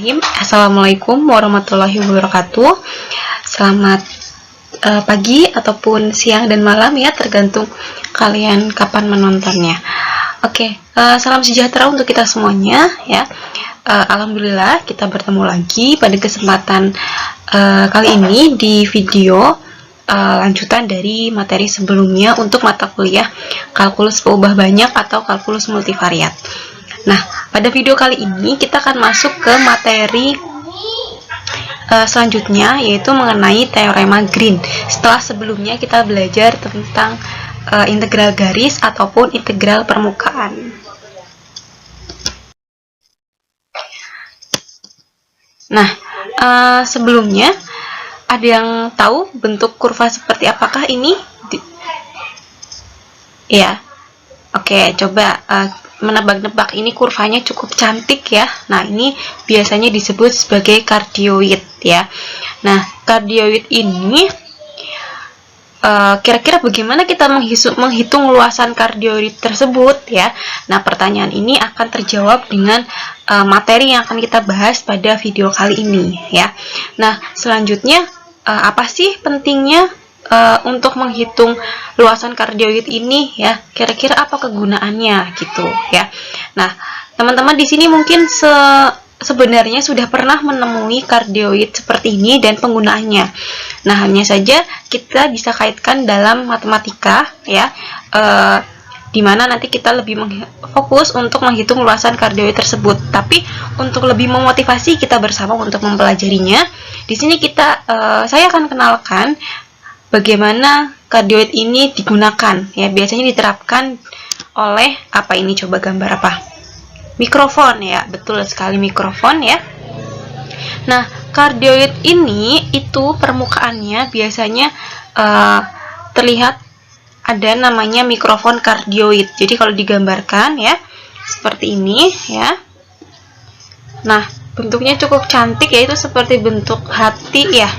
Bismillahirrahmanirrahim. Assalamualaikum warahmatullahi wabarakatuh. Selamat pagi ataupun siang dan malam ya, tergantung kalian kapan menontonnya. Oke, salam sejahtera untuk kita semuanya ya. Alhamdulillah kita bertemu lagi pada kesempatan kali ini di video lanjutan dari materi sebelumnya untuk mata kuliah kalkulus peubah banyak atau kalkulus multivariat. Nah, pada video kali ini kita akan masuk ke materi selanjutnya, yaitu mengenai teorema Green. Setelah sebelumnya kita belajar tentang integral garis ataupun integral permukaan. Nah, sebelumnya ada yang tahu bentuk kurva seperti apakah ini? Ya, oke, coba menebak-nebak. Ini kurvanya cukup cantik ya. Nah, ini biasanya disebut sebagai kardioid ya. Nah, kardioid ini kira-kira bagaimana kita menghitung luasan kardioid tersebut ya. Nah, pertanyaan ini akan terjawab dengan materi yang akan kita bahas pada video kali ini ya. Nah, selanjutnya apa sih pentingnya untuk menghitung luasan kardioid ini ya, kira-kira apa kegunaannya gitu ya. Nah, teman-teman di sini mungkin sebenarnya sudah pernah menemui kardioid seperti ini dan penggunaannya. Nah, hanya saja kita bisa kaitkan dalam matematika ya, dimana nanti kita lebih fokus untuk menghitung luasan kardioid tersebut. Tapi untuk lebih memotivasi kita bersama untuk mempelajarinya, di sini saya akan kenalkan bagaimana kardioid ini digunakan ya. Biasanya diterapkan oleh apa ini, coba gambar apa? Mikrofon ya, betul sekali, mikrofon ya. Nah, kardioid ini itu permukaannya biasanya terlihat ada namanya mikrofon kardioid. Jadi kalau digambarkan ya seperti ini ya. Nah, bentuknya cukup cantik, yaitu seperti bentuk hati ya.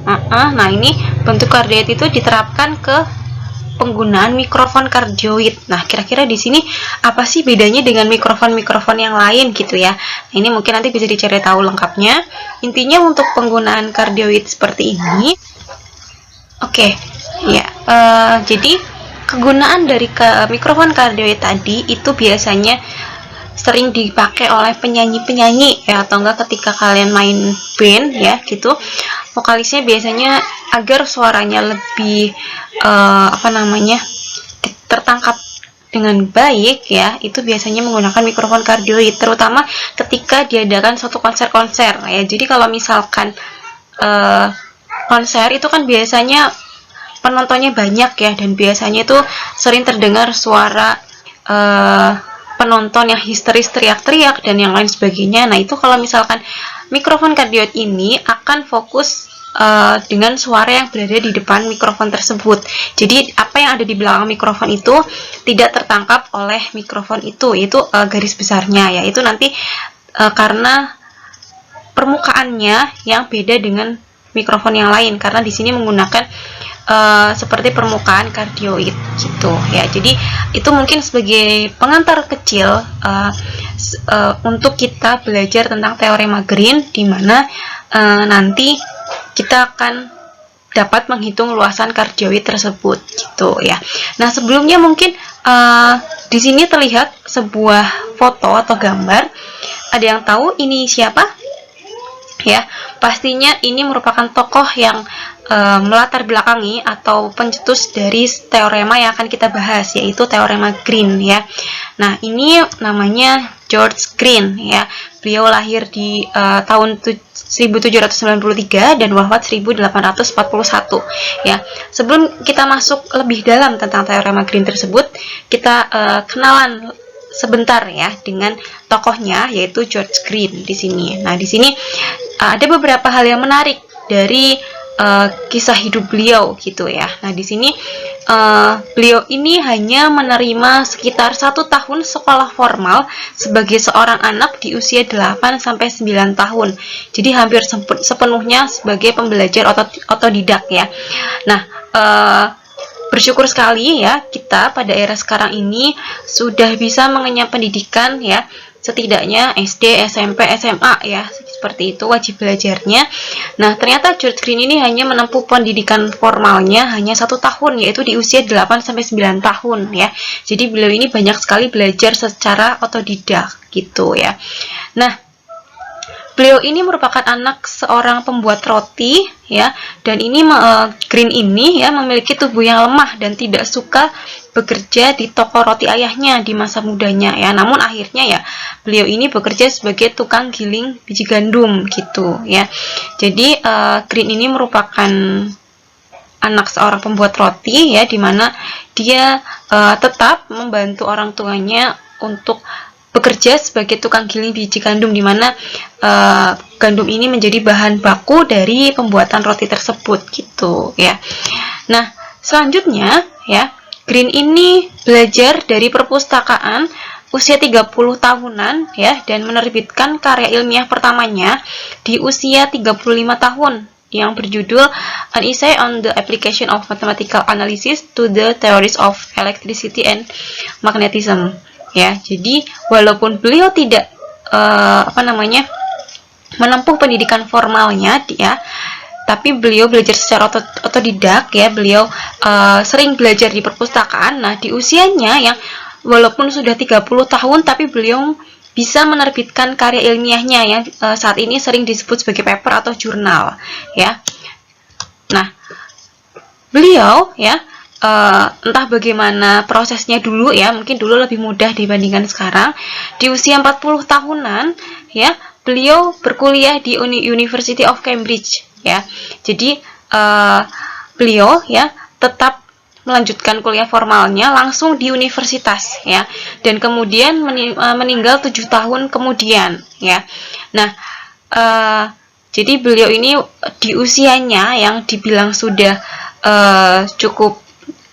Nah, ini bentuk kardioid itu diterapkan ke penggunaan mikrofon kardioid. Nah, kira-kira di sini apa sih bedanya dengan mikrofon-mikrofon yang lain gitu ya. Nah, ini mungkin nanti bisa dicari tahu lengkapnya. Intinya untuk penggunaan kardioid seperti ini. Oke, ya. Jadi kegunaan dari mikrofon kardioid tadi itu biasanya sering dipakai oleh penyanyi-penyanyi ya, atau enggak ketika kalian main band ya gitu. Vokalisnya biasanya agar suaranya lebih tertangkap dengan baik ya, itu biasanya menggunakan mikrofon kardioid, terutama ketika diadakan suatu konser-konser ya. Jadi kalau misalkan konser itu kan biasanya penontonnya banyak ya, dan biasanya itu sering terdengar suara penonton yang histeris teriak-teriak dan yang lain sebagainya. Nah, itu kalau misalkan mikrofon kardioid ini akan fokus dengan suara yang berada di depan mikrofon tersebut. Jadi apa yang ada di belakang mikrofon itu tidak tertangkap oleh mikrofon itu garis besarnya ya. Itu nanti karena permukaannya yang beda dengan mikrofon yang lain, karena di sini menggunakan seperti permukaan kardioid gitu ya. Jadi itu mungkin sebagai pengantar kecil untuk kita belajar tentang teorema Green, di mana nanti kita akan dapat menghitung luasan kardioid tersebut gitu ya. Nah, sebelumnya mungkin di sini terlihat sebuah foto atau gambar. Ada yang tahu ini siapa? Ya, pastinya ini merupakan tokoh yang melatar belakangi atau pencetus dari teorema yang akan kita bahas, yaitu teorema Green ya. Nah, ini namanya George Green ya. Beliau lahir di tahun 1793 dan wafat 1841 ya. Sebelum kita masuk lebih dalam tentang teorema Green tersebut, kita kenalan sebentar ya dengan tokohnya, yaitu George Green di sini. Nah, di sini ada beberapa hal yang menarik dari kisah hidup beliau gitu ya. Nah, di sini beliau ini hanya menerima sekitar 1 tahun sekolah formal sebagai seorang anak di usia 8-9 tahun. Jadi hampir sepenuhnya sebagai pembelajar otodidak ya. Nah, bersyukur sekali ya kita pada era sekarang ini sudah bisa mengenyam pendidikan ya, setidaknya SD, SMP, SMA ya, seperti itu wajib belajarnya. Nah, ternyata George Green ini hanya menempuh pendidikan formalnya hanya 1 tahun, yaitu di usia 8-9 tahun ya. Jadi beliau ini banyak sekali belajar secara otodidak gitu ya. Nah, beliau ini merupakan anak seorang pembuat roti ya, dan ini Green ini ya memiliki tubuh yang lemah dan tidak suka bekerja di toko roti ayahnya di masa mudanya ya. Namun akhirnya ya beliau ini bekerja sebagai tukang giling biji gandum gitu ya. Jadi Green ini merupakan anak seorang pembuat roti ya, dimana dia tetap membantu orang tuanya untuk bekerja sebagai tukang giling biji gandum, di mana gandum ini menjadi bahan baku dari pembuatan roti tersebut gitu ya. Nah, selanjutnya ya, Green ini belajar dari perpustakaan usia 30 tahunan ya, dan menerbitkan karya ilmiah pertamanya di usia 35 tahun yang berjudul An Essay on the Application of Mathematical Analysis to the Theories of Electricity and Magnetism. Ya, jadi walaupun beliau tidak menempuh pendidikan formalnya ya, tapi beliau belajar secara otodidak ya. Beliau sering belajar di perpustakaan. Nah, di usianya yang walaupun sudah 30 tahun, tapi beliau bisa menerbitkan karya ilmiahnya yang saat ini sering disebut sebagai paper atau jurnal ya. Nah, beliau ya, entah bagaimana prosesnya dulu ya, mungkin dulu lebih mudah dibandingkan sekarang. Di usia 40 tahunan ya, beliau berkuliah di University of Cambridge ya. Jadi beliau ya tetap melanjutkan kuliah formalnya langsung di universitas ya, dan kemudian meninggal 7 tahun kemudian ya. Nah, jadi beliau ini di usianya yang dibilang sudah cukup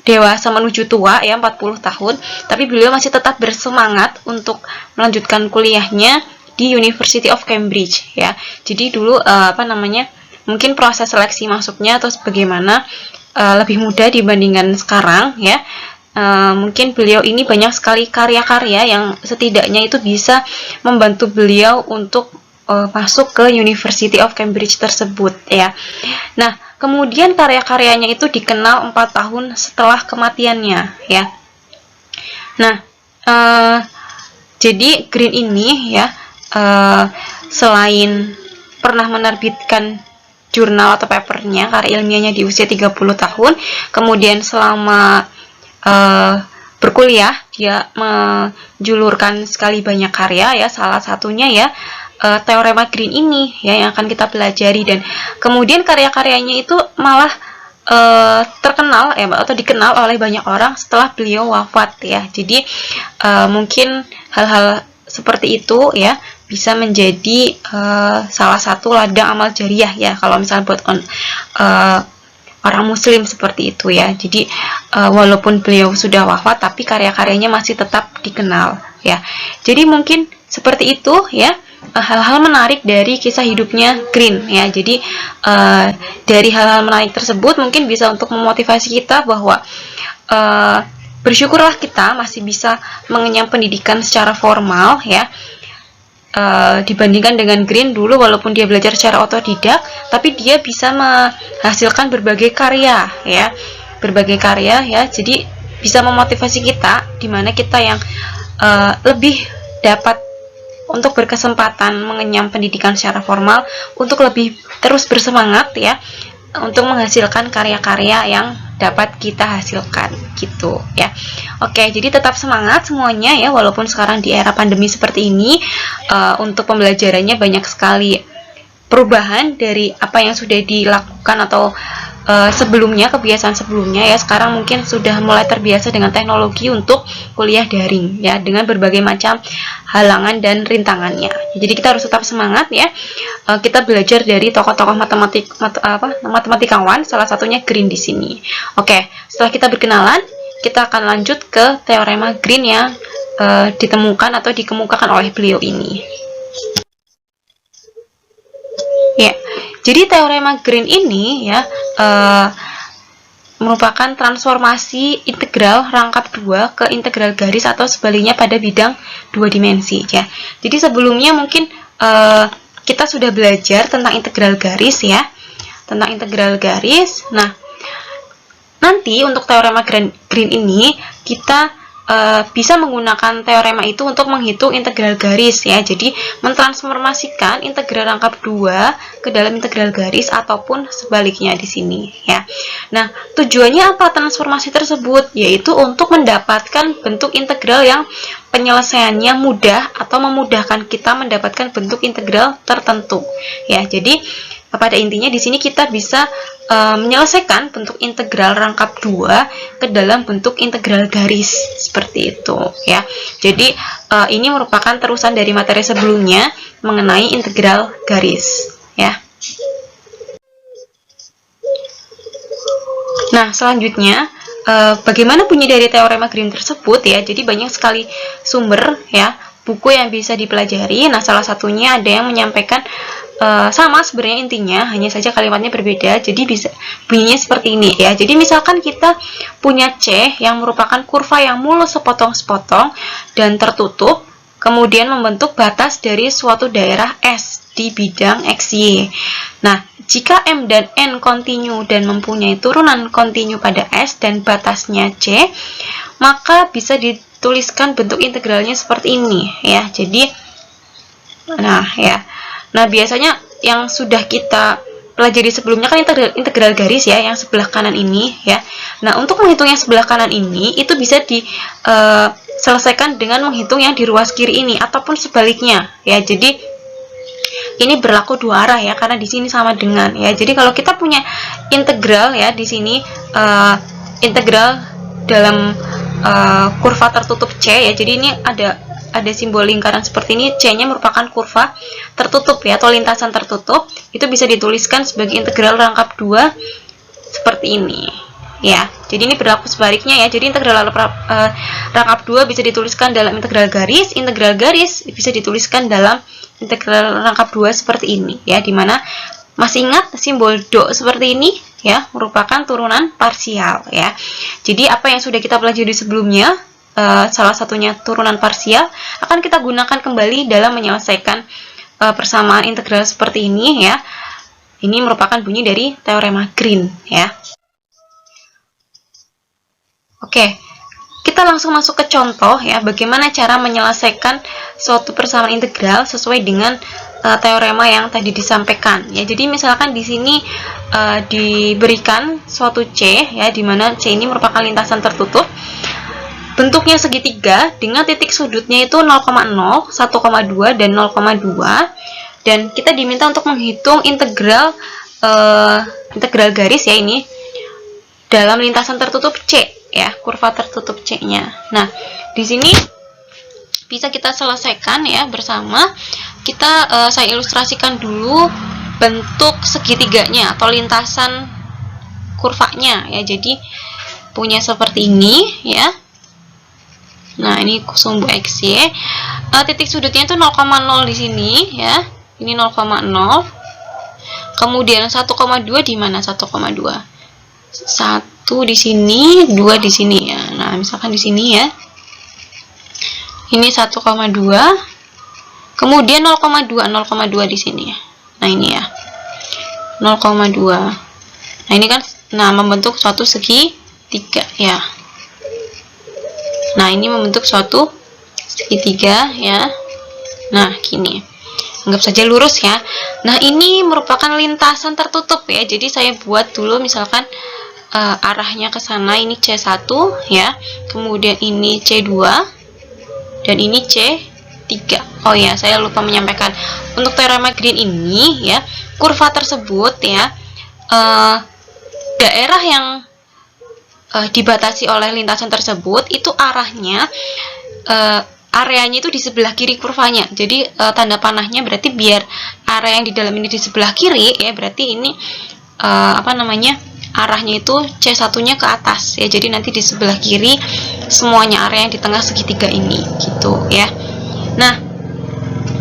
dewasa menuju tua ya, 40 tahun, tapi beliau masih tetap bersemangat untuk melanjutkan kuliahnya di University of Cambridge ya. Jadi dulu mungkin proses seleksi masuknya atau bagaimana lebih mudah dibandingkan sekarang ya. Mungkin beliau ini banyak sekali karya-karya yang setidaknya itu bisa membantu beliau untuk masuk ke University of Cambridge tersebut ya. Nah, kemudian karya-karyanya itu dikenal 4 tahun setelah kematiannya ya. Nah, jadi Green ini ya, selain pernah menerbitkan jurnal atau papernya, karya ilmiahnya di usia 30 tahun, kemudian selama berkuliah dia menjulurkan sekali banyak karya ya, salah satunya ya teorema Green ini ya yang akan kita pelajari, dan kemudian karya-karyanya itu malah terkenal ya, atau dikenal oleh banyak orang setelah beliau wafat ya. Jadi mungkin hal-hal seperti itu ya bisa menjadi salah satu ladang amal jariah ya, kalau misalnya buat orang muslim seperti itu ya. Jadi walaupun beliau sudah wafat, tapi karya-karyanya masih tetap dikenal ya. Jadi mungkin seperti itu ya, hal-hal menarik dari kisah hidupnya Green ya. Jadi dari hal-hal menarik tersebut mungkin bisa untuk memotivasi kita bahwa bersyukurlah kita masih bisa mengenyam pendidikan secara formal ya, dibandingkan dengan Green dulu. Walaupun dia belajar secara otodidak, tapi dia bisa menghasilkan berbagai karya ya, jadi bisa memotivasi kita, dimana kita yang lebih dapat untuk berkesempatan mengenyam pendidikan secara formal untuk lebih terus bersemangat ya, untuk menghasilkan karya-karya yang dapat kita hasilkan gitu ya. Oke, jadi tetap semangat semuanya ya, walaupun sekarang di era pandemi seperti ini untuk pembelajarannya banyak sekali perubahan dari apa yang sudah dilakukan atau sebelumnya, kebiasaan sebelumnya ya. Sekarang mungkin sudah mulai terbiasa dengan teknologi untuk kuliah daring ya, dengan berbagai macam halangan dan rintangannya. Jadi kita harus tetap semangat ya. Kita belajar dari tokoh-tokoh matematikawan, salah satunya Green di sini. Oke, setelah kita berkenalan, kita akan lanjut ke teorema Green yang ditemukan atau dikemukakan oleh beliau ini. Ya, jadi teorema Green ini ya merupakan transformasi integral rangkap 2 ke integral garis atau sebaliknya pada bidang 2 dimensi ya. Jadi sebelumnya mungkin kita sudah belajar tentang integral garis ya. Tentang integral garis. Nah, nanti untuk teorema Green ini kita bisa menggunakan teorema itu untuk menghitung integral garis ya. Jadi mentransformasikan integral rangkap 2 ke dalam integral garis ataupun sebaliknya di sini ya. Nah, tujuannya apa transformasi tersebut? Yaitu untuk mendapatkan bentuk integral yang penyelesaiannya mudah atau memudahkan kita mendapatkan bentuk integral tertentu ya. Jadi pada intinya di sini kita bisa menyelesaikan bentuk integral rangkap 2 ke dalam bentuk integral garis seperti itu ya. Jadi ini merupakan terusan dari materi sebelumnya mengenai integral garis ya. Nah, selanjutnya bagaimana bunyi dari teorema Green tersebut ya. Jadi banyak sekali sumber ya, buku yang bisa dipelajari. Nah, salah satunya ada yang menyampaikan sama sebenarnya intinya, hanya saja kalimatnya berbeda. Jadi bisa bunyinya seperti ini ya. Jadi misalkan kita punya C yang merupakan kurva yang mulus sepotong-sepotong dan tertutup, kemudian membentuk batas dari suatu daerah S di bidang XY. Nah, jika M dan N kontinu dan mempunyai turunan kontinu pada S dan batasnya C, maka bisa dituliskan bentuk integralnya seperti ini ya. Jadi Nah, biasanya yang sudah kita pelajari sebelumnya kan integral garis ya, yang sebelah kanan ini ya. Nah, untuk menghitung yang sebelah kanan ini itu bisa diselesaikan dengan menghitung yang di ruas kiri ini ataupun sebaliknya ya. Jadi ini berlaku dua arah ya, karena di sini sama dengan ya. Jadi kalau kita punya integral ya di sini integral dalam kurva tertutup C ya. Jadi ini ada simbol lingkaran seperti ini, C-nya merupakan kurva tertutup ya, atau lintasan tertutup. Itu bisa dituliskan sebagai integral rangkap 2 seperti ini ya. Jadi ini berlaku sebaliknya ya. Jadi integral rangkap 2 bisa dituliskan dalam integral garis bisa dituliskan dalam integral rangkap 2 seperti ini ya, dimana masih ingat simbol do seperti ini ya, merupakan turunan parsial ya. Jadi apa yang sudah kita pelajari sebelumnya, salah satunya turunan parsial, akan kita gunakan kembali dalam menyelesaikan persamaan integral seperti ini ya. Ini merupakan bunyi dari teorema Green ya. Oke, kita langsung masuk ke contoh ya, bagaimana cara menyelesaikan suatu persamaan integral sesuai dengan teorema yang tadi disampaikan ya. Jadi misalkan di sini diberikan suatu C ya, di mana C ini merupakan lintasan tertutup. Bentuknya segitiga dengan titik sudutnya itu 0,0, 1,2, dan 0,2. Dan kita diminta untuk menghitung integral garis ya, ini dalam lintasan tertutup C ya, kurva tertutup C-nya. Nah, di sini bisa kita selesaikan ya bersama. Saya ilustrasikan dulu bentuk segitiganya atau lintasan kurvanya ya. Jadi punya seperti ini ya. Nah, ini sumbu XY. Titik sudutnya itu 0,0 di sini ya. Ini 0,0. Kemudian 1,2 di mana? 1,2. 1 di sini, 2 di sini ya. Nah, misalkan di sini ya. Ini 1,2. Kemudian 0,2 di sini ya. Nah, ini ya. 0,2. Nah, ini kan membentuk suatu segitiga ya. Nah, ini membentuk suatu segitiga ya. Nah, gini. Anggap saja lurus ya. Nah, ini merupakan lintasan tertutup ya. Jadi saya buat dulu misalkan arahnya ke sana, ini C1 ya. Kemudian ini C2 dan ini C3. Oh ya, saya lupa menyampaikan. Untuk teorema Green ini ya, kurva tersebut ya, daerah yang dibatasi oleh lintasan tersebut itu arahnya areanya itu di sebelah kiri kurvanya. Jadi tanda panahnya berarti biar area yang di dalam ini di sebelah kiri ya, berarti ini arahnya itu C1-nya ke atas ya. Jadi nanti di sebelah kiri semuanya area yang di tengah segitiga ini gitu ya. Nah,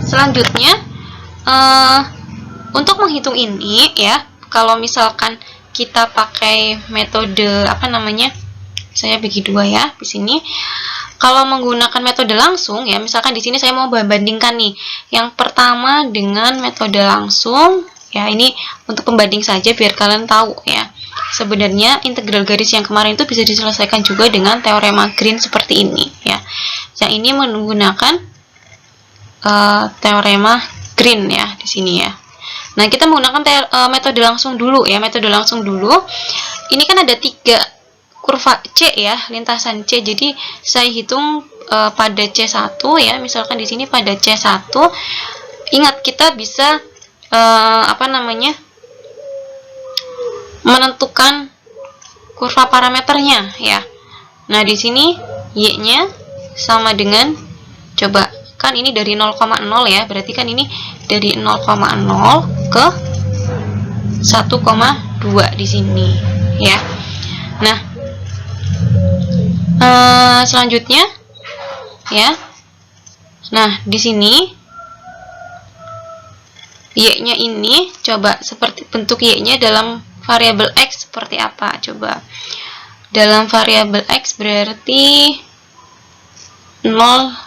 selanjutnya untuk menghitung ini ya, kalau misalkan kita pakai metode apa namanya, saya bagi dua ya di sini. Kalau menggunakan metode langsung ya, misalkan di sini saya mau membandingkan nih yang pertama dengan metode langsung ya, ini untuk pembanding saja biar kalian tahu ya. Sebenarnya integral garis yang kemarin itu bisa diselesaikan juga dengan teorema Green seperti ini ya. Yang ini menggunakan teorema Green ya di sini ya. Nah, kita menggunakan metode langsung dulu ya, metode langsung dulu. Ini kan ada 3 kurva C ya, lintasan C. Jadi saya hitung pada C1 ya, misalkan di sini pada C1. Ingat, kita bisa apa namanya, menentukan kurva parameternya ya. Nah, di sini Y-nya sama dengan, coba kan ini dari 0,0 ya, berarti kan ini dari 0,0 ke 1,2 di sini ya. Nah, selanjutnya ya. Nah, di sini Y-nya ini coba seperti bentuk Y-nya dalam variabel X seperti apa? Coba. Dalam variabel X berarti 0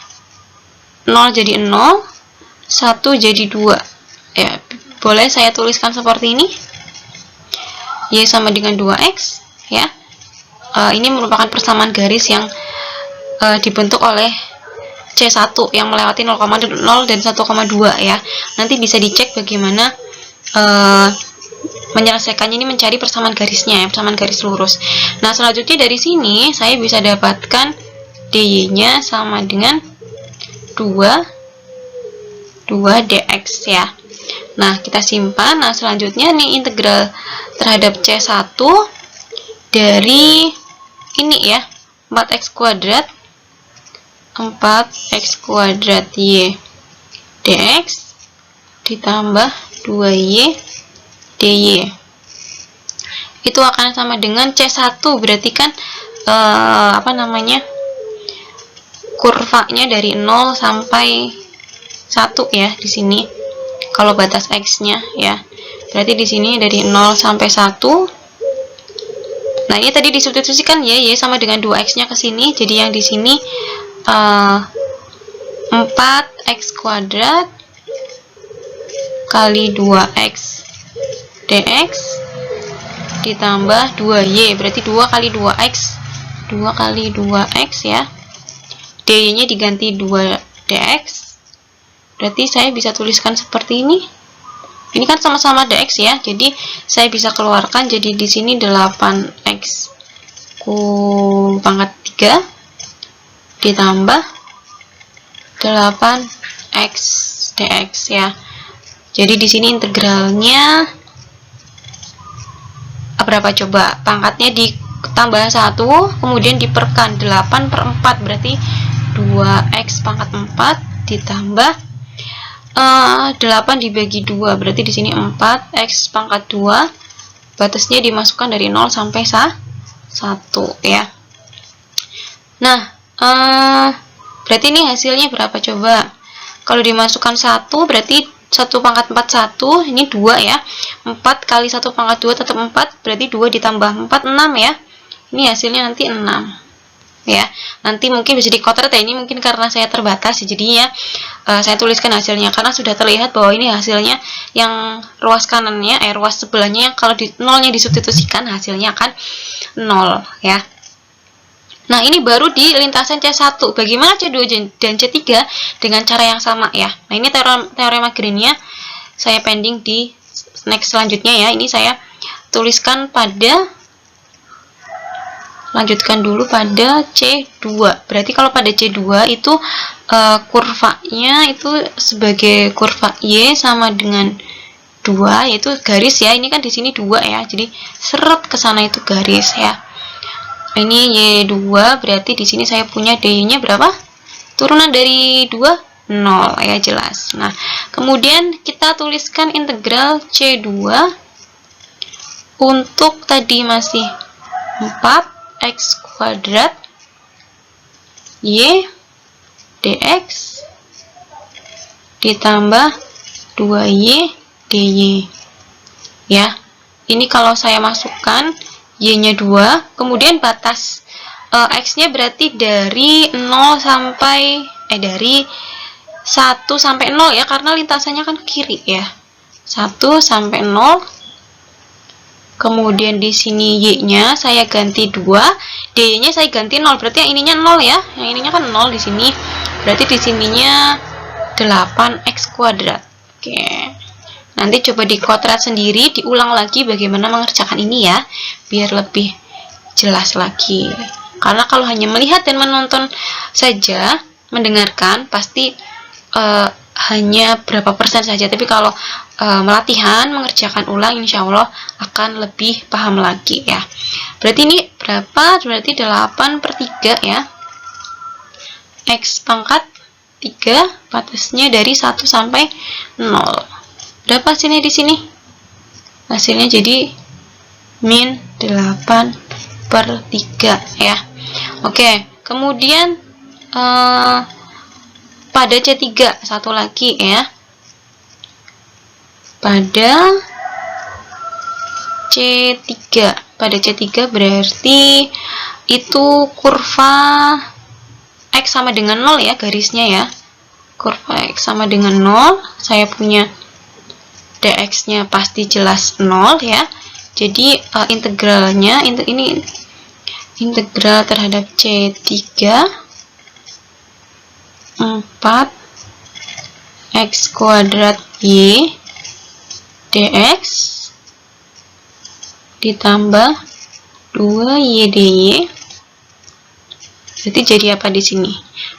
jadi 0, 1 jadi 2 ya. Boleh saya tuliskan seperti ini, Y sama dengan 2X ya. Ini merupakan persamaan garis yang dibentuk oleh C1 yang melewati 0,0 dan 1,2 ya. Nanti bisa dicek bagaimana menyelesaikannya, ini mencari persamaan garisnya ya, persamaan garis lurus. Nah, selanjutnya dari sini saya bisa dapatkan dy-nya sama dengan 2 dx ya. Nah, kita simpan. Nah, selanjutnya nih integral terhadap C1 dari ini ya, 4x kuadrat y dx ditambah 2y dy. Itu akan sama dengan C1, berarti kan apa namanya, kurvanya dari 0 sampai 1 ya di sini. Kalau batas X-nya ya. Berarti di sini dari 0 sampai 1. Nah, ini tadi disubstitusikan ya, Y sama dengan 2X-nya ke sini. Jadi yang di sini 4X kuadrat kali 2X dx ditambah 2Y, berarti 2 kali 2X. 2 kali 2X ya. dy-nya diganti 2 dx. Berarti saya bisa tuliskan seperti ini. Ini kan sama-sama dx ya. Jadi saya bisa keluarkan, jadi di sini 8x pangkat 3 ditambah 8x dx ya. Jadi di sini integralnya berapa coba? Pangkatnya ditambah 1, kemudian diperkan 8/4, berarti 2x pangkat 4 ditambah 8 dibagi 2, berarti di sini 4x pangkat 2. Batasnya dimasukkan dari 0 sampai 1 ya. Nah, berarti ini hasilnya berapa coba? Kalau dimasukkan 1 berarti 1 pangkat 4 1, ini 2 ya. 4 kali 1 pangkat 2 tetap 4, berarti 2 ditambah 4 6 ya. Ini hasilnya nanti 6 ya. Nanti mungkin bisa dikotret ya, ini mungkin karena saya terbatas ya, jadinya saya tuliskan hasilnya karena sudah terlihat bahwa ini hasilnya yang ruas kanannya, ruas sebelahnya yang kalau di nolnya disubstitusikan hasilnya akan 0 ya. Nah, ini baru di lintasan C1. Bagaimana C2 dan C3 dengan cara yang sama ya. Nah, ini teorema Green-nya saya pending di next selanjutnya ya. Ini saya tuliskan pada, lanjutkan dulu pada C2. Berarti kalau pada C2 itu kurvanya itu sebagai kurva Y sama dengan 2, yaitu garis ya. Ini kan di sini 2 ya. Jadi seret ke sana itu garis ya. Ini Y2, berarti di sini saya punya dy-nya berapa? Turunan dari 2, 0 ya, jelas. Nah, kemudian kita tuliskan integral C2 untuk tadi masih 4x kuadrat Y dx ditambah 2y dy ya. ini kalau saya masukkan y-nya 2, kemudian batas x-nya berarti dari 0 sampai dari 1 sampai 0 ya, karena lintasannya kan kiri ya. 1 sampai 0. Kemudian di sini y-nya saya ganti 2, d-nya saya ganti 0. Berarti yang ininya 0 ya. Yang ininya kan 0 di sini. Berarti di sininya 8x kuadrat. Oke. Nanti coba di kodrat sendiri, diulang lagi bagaimana mengerjakan ini ya, biar lebih jelas lagi. Karena kalau hanya melihat dan menonton saja, mendengarkan, pasti hanya berapa persen saja. Tapi kalau melatihan, mengerjakan ulang, insya Allah akan lebih paham lagi ya. Berarti ini berapa? Berarti 8/3 ya. X pangkat 3, batasnya dari 1 sampai 0. Berapa hasilnya di sini? Hasilnya jadi min 8/3 ya. Oke, kemudian pada C3 satu lagi ya. Pada C3 berarti itu kurva X sama dengan 0 ya, garisnya ya. Kurva X sama dengan 0, saya punya dx-nya pasti jelas 0 ya. Jadi integralnya ini integral terhadap C3 4x kuadrat y dx ditambah 2y dy. Berarti jadi apa di sini?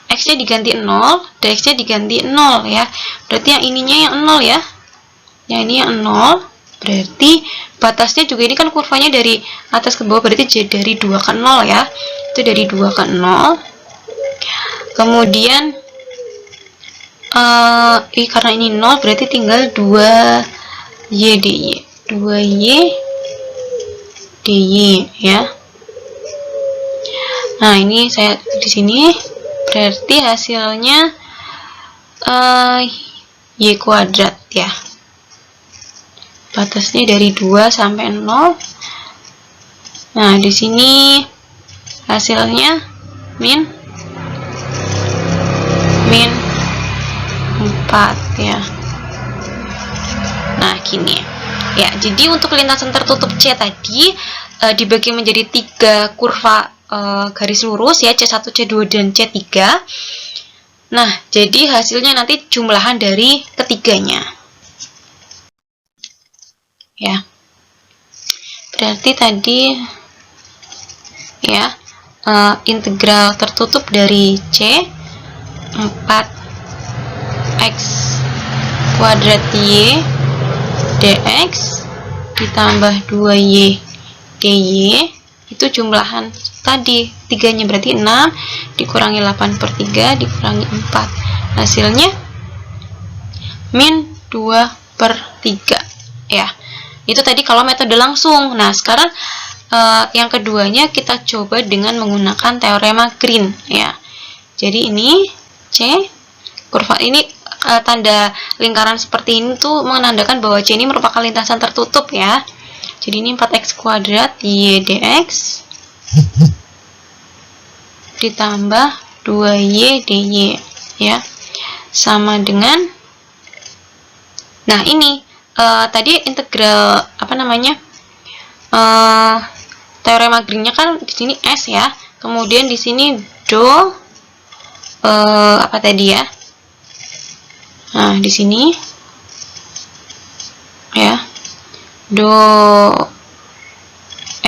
X-nya diganti 0, dx-nya diganti 0 ya. Berarti yang ininya yang 0 ya. Yang ini yang 0, berarti batasnya juga ini kan kurvanya dari atas ke bawah, berarti jadi dari 2 ke 0 ya. Itu dari 2 ke 0. Kemudian karena ini 0, berarti tinggal 2y dy. 2y dy ya. Nah, ini saya di sini berarti hasilnya y kuadrat ya. Batasnya dari 2 sampai 0. Nah, di sini hasilnya min 4 ya. Nah, gini ya. Jadi untuk lintasan tertutup C tadi dibagi menjadi 3 kurva garis lurus ya, C1, C2 dan C3. Nah, jadi hasilnya nanti jumlahan dari ketiganya. Ya. Berarti tadi ya integral tertutup dari C 4x kuadrat y dx ditambah 2y dy, itu jumlahan tadi tiganya, berarti 6 dikurangi 8/3 dikurangi 4, hasilnya min 2/3 ya. Itu tadi kalau metode langsung. Nah, sekarang yang keduanya kita coba dengan menggunakan teorema Green ya. Jadi ini C, kurva ini tanda lingkaran seperti ini tuh menandakan bahwa C ini merupakan lintasan tertutup ya. Jadi ini 4x kuadrat y dx ditambah 2y dy ya, sama dengan, nah ini tadi integral apa namanya, teorema Green-nya kan di sini S ya, kemudian di sini do apa tadi ya, nah di sini ya do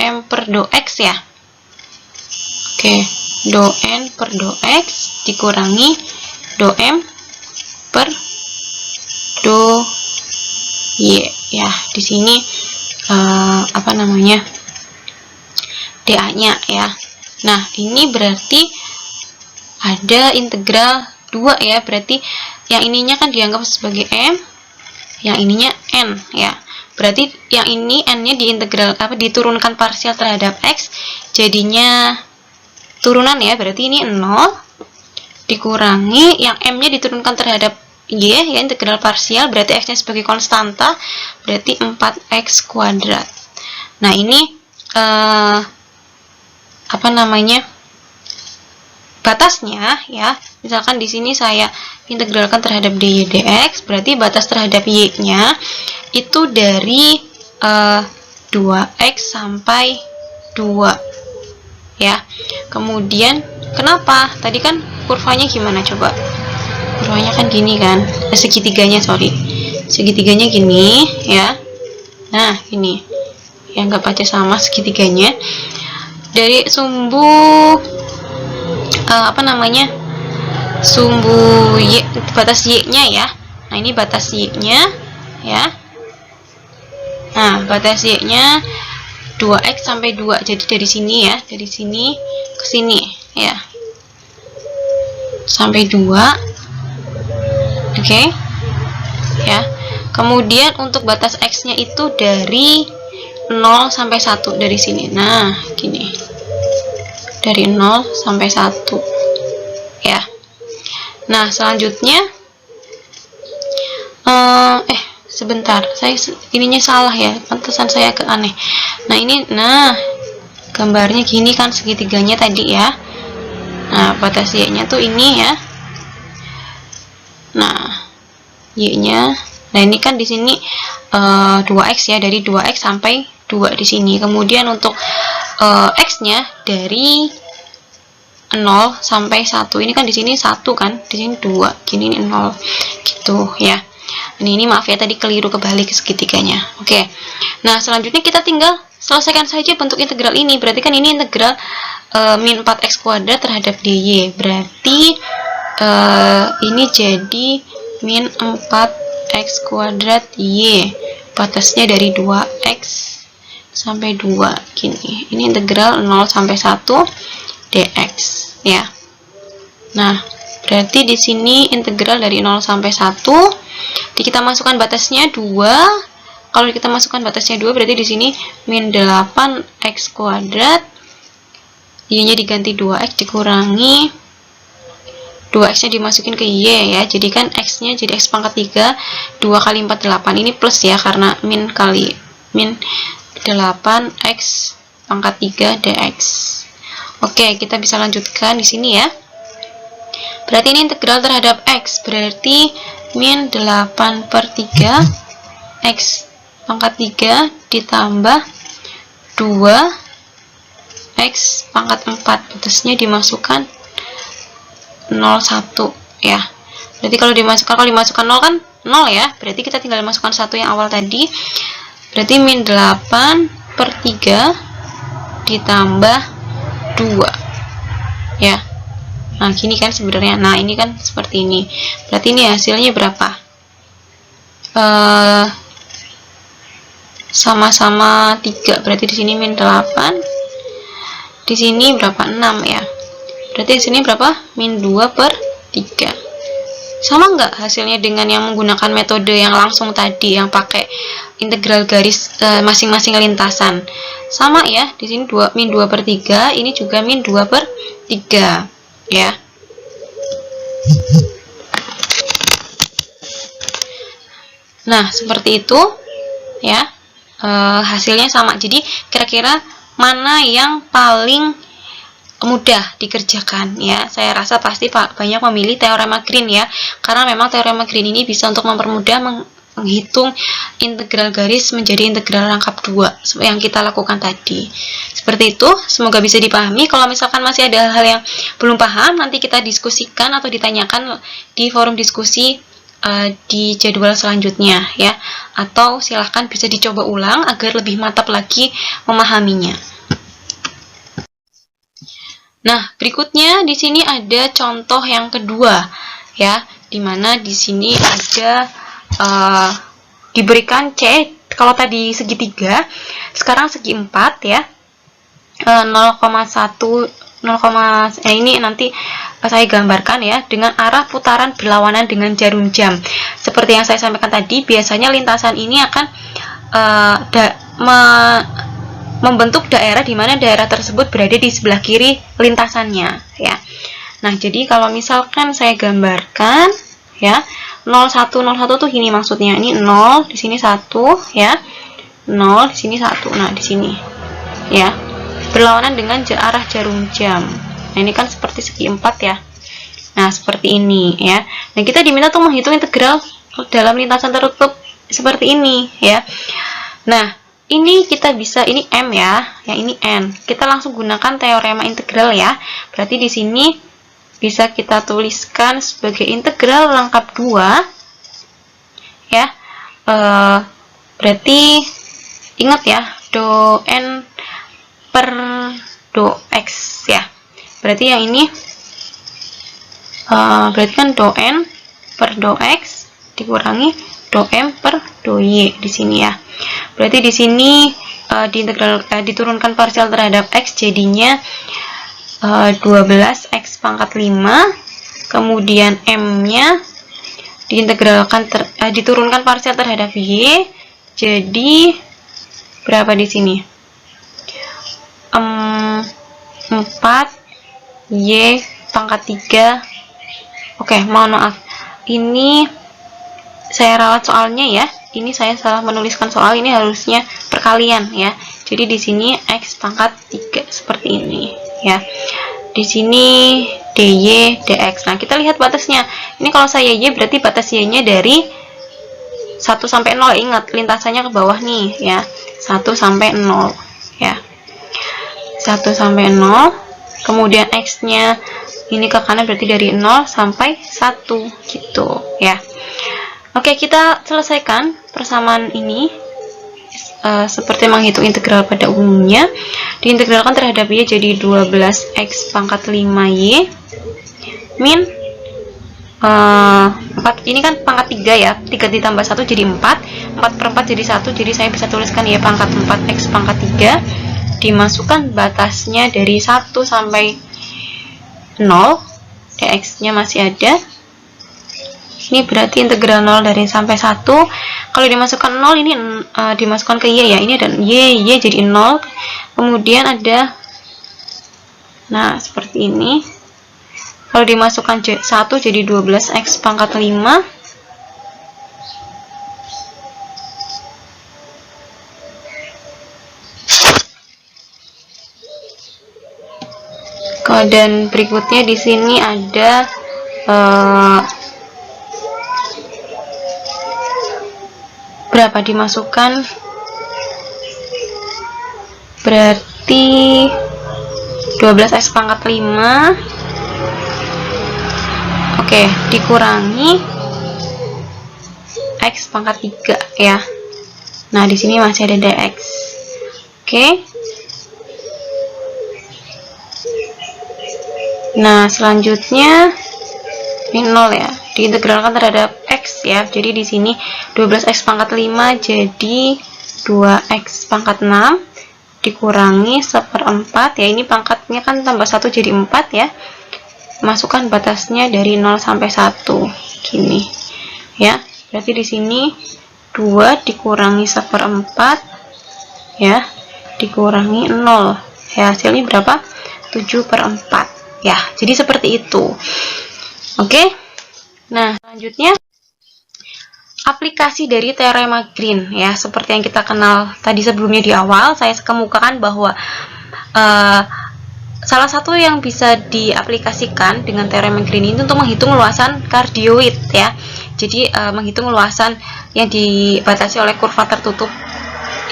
m per do x ya. Oke, do n per do x dikurangi do m per do y ya. Di sini apa namanya, dA-nya ya. Nah, ini berarti ada integral 2 ya, berarti yang ininya kan dianggap sebagai m, yang ininya n ya. Berarti yang ini n-nya diintegral diturunkan parsial terhadap x, jadinya turunan ya, berarti ini 0 dikurangi yang m-nya diturunkan terhadap y ya, integral parsial, berarti x-nya sebagai konstanta, berarti 4x kuadrat Nah, ini apa namanya? Batasnya ya. Misalkan di sini saya integralkan terhadap dy dx, berarti batas terhadap y-nya itu dari 2x sampai 2 ya. Kemudian kenapa? Tadi kan kurvanya gimana coba? Kurvanya kan gini kan. Segitiganya, sorry. Segitiganya gini ya. Nah, ini. Ya, anggap aja sama segitiganya. Dari sumbu apa namanya? Sumbu y, batas y-nya ya. Nah, ini batas y-nya ya. Nah, batas y-nya 2x sampai 2. Jadi dari sini ya, dari sini ke sini ya. Sampai 2. Oke. Ya. Kemudian untuk batas x-nya itu dari 0 sampai 1 dari sini. Nah, gini. Dari 0 sampai 1. Ya. Nah, selanjutnya sebentar, saya ininya salah ya, pantesan saya agak aneh. Nah, ini, nah gambarnya gini kan segitiganya tadi ya. Nah, batas y-nya tuh ini ya. Nah, y-nya, nah ini kan di sini 2x ya, dari 2x sampai 2 di sini. Kemudian untuk x-nya dari 0 sampai 1. Ini kan di sini 1 kan, di sini 2, gini ini 0 gitu ya. Ini maaf ya, tadi keliru kebalik segitiganya. Oke. Nah, selanjutnya kita tinggal selesaikan saja bentuk integral ini. Berarti kan ini integral min 4x kuadrat terhadap dy. Berarti ini jadi min 4x kuadrat y. Batasnya dari 2x sampai 2 gini. Ini integral 0 sampai 1 dx ya. Nah, berarti di sini integral dari 0 sampai 1. Kita masukkan batasnya 2. Kalau kita masukkan batasnya 2, berarti di sini min 8x kuadrat. Y-nya diganti 2x dikurangi 2x-nya dimasukin ke y ya. Jadi kan x-nya jadi x pangkat 3. 2 kali 4 8. Ini plus ya, karena min kali min 8x pangkat 3 dx. Oke, kita bisa lanjutkan di sini ya. Berarti ini integral terhadap x, berarti min 8/3 x pangkat 3 ditambah 2x pangkat 4. Batasnya dimasukkan 0,1 ya. Berarti kalau dimasukkan 0 kan 0 ya. Berarti kita tinggal masukkan 1 yang awal tadi. Berarti min 8/3 ditambah 2 ya. Nah, gini kan sebenarnya. Nah, ini kan seperti ini. Berarti ini hasilnya berapa? Sama-sama 3. Berarti di sini min 8. Di sini berapa? 6 ya. Berarti di sini berapa? Min 2/3. Sama nggak hasilnya dengan yang menggunakan metode yang langsung tadi, yang pakai integral garis masing-masing lintasan? Sama ya, di sini min 2/3, ini juga min 2/3 ya. Nah, seperti itu ya. Hasilnya sama. Jadi kira-kira mana yang paling mudah dikerjakan ya? Saya rasa pasti banyak memilih teorema Green ya, karena memang teorema Green ini bisa untuk mempermudah menghitung integral garis menjadi integral rangkap 2 yang kita lakukan tadi. Seperti itu, semoga bisa dipahami. Kalau misalkan masih ada hal yang belum paham, nanti kita diskusikan atau ditanyakan di forum diskusi di jadwal selanjutnya ya, atau silahkan bisa dicoba ulang agar lebih mantap lagi memahaminya. Nah, berikutnya di sini ada contoh yang kedua ya, dimana di sini ada diberikan C. Kalau tadi segitiga, sekarang segi 4 ya. 0,1 ini nanti saya gambarkan ya, dengan arah putaran berlawanan dengan jarum jam. Seperti yang saya sampaikan tadi, biasanya lintasan ini akan membentuk daerah di mana daerah tersebut berada di sebelah kiri lintasannya ya. Nah, jadi kalau misalkan saya gambarkan ya, 01 tuh gini maksudnya. Ini 0, di sini 1 ya. 0, 0, di sini 1. Nah, di sini ya, berlawanan dengan arah jarum jam. Nah, ini kan seperti segi 4 ya. Nah, seperti ini ya. Nah, kita diminta untuk menghitung integral dalam lintasan tertutup seperti ini ya. Nah, ini kita bisa, ini M ya, yang ini N. Kita langsung gunakan teorema integral ya. Berarti di sini bisa kita tuliskan sebagai integral lengkap 2 ya. Berarti ingat ya, do N per do X ya. Berarti yang ini berarti kan do N per do X dikurangi do M per do Y di sini ya. Berarti di sini diturunkan parsial terhadap X jadinya 12 X pangkat 5, kemudian M-nya diturunkan parsial terhadap Y, jadi berapa di sini? 4 Y pangkat 3. Oke, mohon maaf, ini saya rawat soalnya ya. Ini saya salah menuliskan soal, ini harusnya perkalian ya. Jadi di sini X pangkat 3 seperti ini ya. Di sini dy dx. Nah, kita lihat batasnya. Ini kalau saya y berarti batas y-nya dari 1 sampai 0. Ingat, lintasannya ke bawah nih ya. 1 sampai 0 ya. 1 sampai 0. Kemudian x-nya ini ke kanan berarti dari 0 sampai 1 gitu ya. Oke, kita selesaikan persamaan ini. Seperti menghitung integral pada umumnya, diintegralkan terhadap y jadi 12x pangkat 5y min 4, ini kan pangkat 3 ya, 3 ditambah 1 jadi 4, 4 per 4 jadi 1, jadi saya bisa tuliskan y pangkat 4x pangkat 3, dimasukkan batasnya dari 1 sampai 0, dx nya masih ada. Ini berarti integral 0 dari sampai 1. Kalau dimasukkan 0 ini dimasukkan ke y ya. Ini dan y jadi 0. Kemudian ada, nah seperti ini. Kalau dimasukkan 1 jadi 12x pangkat 5. Dan berikutnya di sini ada berapa dimasukkan, berarti 12x pangkat 5, oke, dikurangi x pangkat 3 ya. Nah, di sini masih ada dx. Oke. Nah, selanjutnya ini 0 ya, diintegralkan terhadap x ya. Jadi di sini 12x pangkat 5 jadi 2x pangkat 6 dikurangi 1/4 ya. Ini pangkatnya kan tambah 1 jadi 4 ya. Masukkan batasnya dari 0 sampai 1 gini ya. Berarti di sini 2 dikurangi 1/4 ya, dikurangi 0 ya, hasilnya berapa? 7/4 ya. Jadi seperti itu. Oke. Nah, selanjutnya aplikasi dari teorema Green ya, seperti yang kita kenal tadi sebelumnya di awal. Saya kemukakan bahwa salah satu yang bisa diaplikasikan dengan teorema Green itu untuk menghitung luasan kardioid ya. Jadi menghitung luasan yang dibatasi oleh kurva tertutup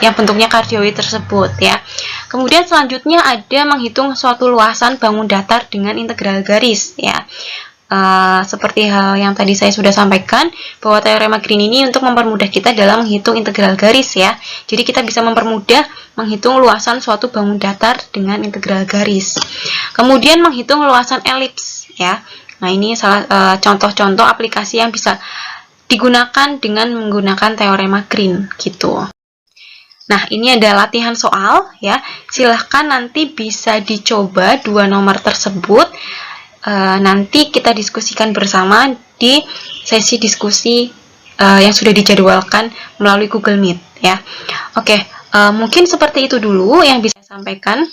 yang bentuknya kardioid tersebut ya. Kemudian selanjutnya ada menghitung suatu luasan bangun datar dengan integral garis ya. Seperti hal yang tadi saya sudah sampaikan, bahwa teorema Green ini untuk mempermudah kita dalam menghitung integral garis ya. Jadi kita bisa mempermudah menghitung luasan suatu bangun datar dengan integral garis. Kemudian menghitung luasan elips ya. Nah, ini salah contoh-contoh aplikasi yang bisa digunakan dengan menggunakan teorema Green gitu. Nah, ini ada latihan soal ya. Silahkan nanti bisa dicoba 2 nomor tersebut. Nanti kita diskusikan bersama di sesi diskusi yang sudah dijadwalkan melalui Google Meet ya. Oke, mungkin seperti itu dulu yang bisa saya sampaikan.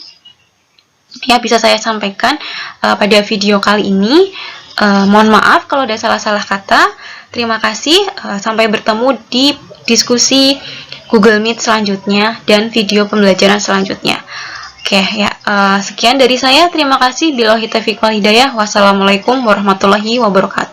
Ya, bisa saya sampaikan pada video kali ini. Mohon maaf kalau ada salah-salah kata. Terima kasih. Sampai bertemu di diskusi Google Meet selanjutnya dan video pembelajaran selanjutnya. Oke ya, sekian dari saya. Terima kasih. Billahi taufiq wal hidayah. Wassalamualaikum warahmatullahi wabarakatuh.